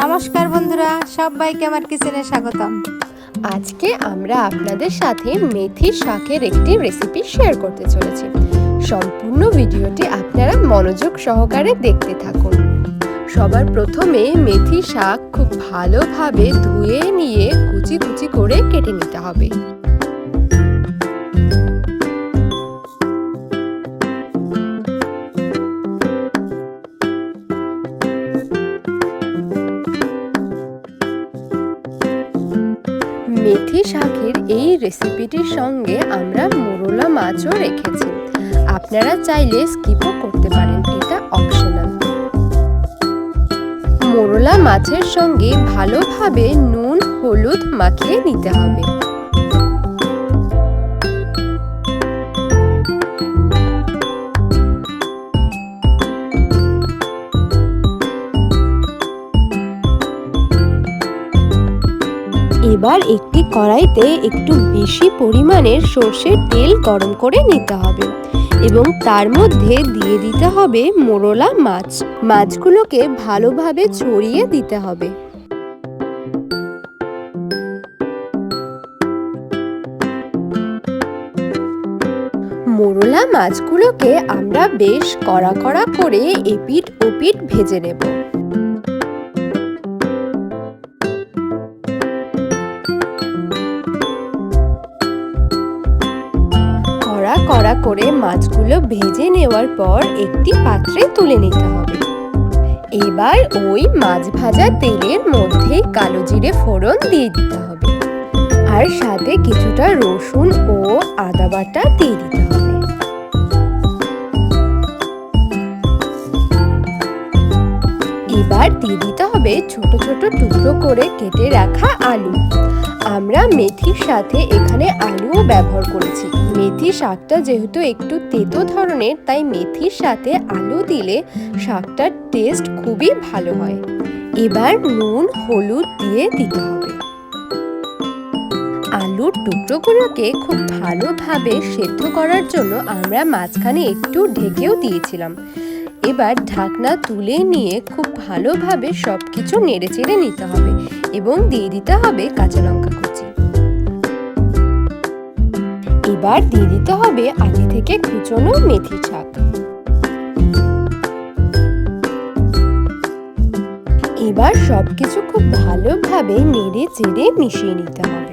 নমস্কার বন্ধুরা, সবাইকে আমার কিচেনে স্বাগতম। আজকে আমরা আপনাদের সাথে মেথি শাকের একটি রেসিপি শেয়ার করতে চলেছি। সম্পূর্ণ ভিডিওটি আপনারা মনোযোগ সহকারে দেখতে থাকুন। সবার প্রথমে মেথি শাক খুব ভালোভাবে ধুয়ে নিয়ে কুচি কুচি করে কেটে নিতে হবে। মেথি শাকের এই রেসিপিটির সঙ্গে আমরা মোরলা মাছও রেখেছি, আপনারা চাইলে স্কিপও করতে পারেন, এটা অপশনাল। মোরলা মাছের সঙ্গে ভালোভাবে নুন হলুদ মাখিয়ে নিতে হবে। এবার একটি কড়াইতে একটু বেশি পরিমাণের সর্ষের তেল গরম করে নিতে হবে এবং তার মধ্যে দিয়ে দিতে হবে মোরলা মাছ। মাছগুলোকে ভালোভাবে ছড়িয়ে দিতে হবে। মোরলা মাছগুলোকে আমরা বেশ কড়া কড়া করে এপিঠ ওপিঠ ভেজে নেব। কড়া করে মাছগুলো ভেজে নেওয়ার পর একটি পাত্রে তুলে নিতে হবে। এবার ওই মাছ ভাজা তেলের মধ্যে কালো জিরে ফোড়ন দিয়ে দিতে হবে আর সাথে কিছুটা রসুন ও আদা বাটা দিয়ে দিতে হবে। এবার দিয়ে দিতে হবে ছোট ছোট টুকরো করে কেটে রাখা আলু। আমরা মেথির সাথে এখানে আলুও ব্যবহার করেছি। মেথি শাকটা যেহেতু একটু তেতো ধরনের, তাই মেথির সাথে আলু দিলে শাকটার টেস্ট খুবই ভালো হয়। এবার নুন হলুদ দিয়ে দিতে হবে। আলুর টুকরোগুলোকে খুব ভালোভাবে সেদ্ধ করার জন্য আমরা মাঝখানে একটু ঢেকেও দিয়েছিলাম। এবার ঢাকনা তুলে নিয়ে খুব ভালোভাবে সবকিছু নেড়ে চেড়ে নিতে হবে এবং দিয়ে দিতে হবে কাঁচা লঙ্কা কুচি। এবার দিয়ে দিতে হবে আগে থেকে কুচনো মেথি শাক। এবার সবকিছু খুব ভালোভাবে নেড়ে চেড়ে মিশিয়ে নিতে হবে।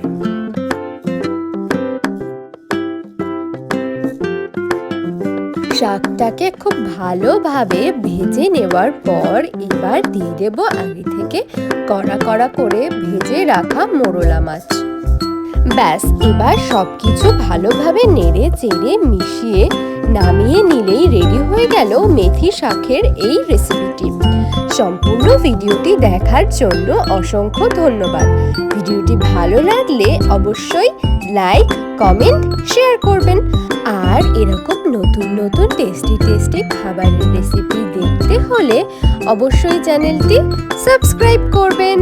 শাকটাকে খুব ভালোভাবে ভেজে নেওয়ার পর এবার দিয়ে দেব আগে থেকে কড়া কড়া করে ভেজে রাখা মোরলা মাছ। ব্যাস, এবার সবকিছু ভালোভাবে নেড়ে চেড়ে মিশিয়ে নামিয়ে নিলেই রেডি হয়ে গেল মেথি শাকের এই রেসিপিটি। সম্পূর্ণ ভিডিওটি দেখার জন্য অসংখ্য ধন্যবাদ। ভিডিওটি ভালো লাগলে অবশ্যই লাইক কমেন্ট শেয়ার করবেন আর এরকম নতুন নতুন টেস্টি খাবারের রেসিপি দেখতে হলে অবশ্যই চ্যানেলটি সাবস্ক্রাইব করবেন।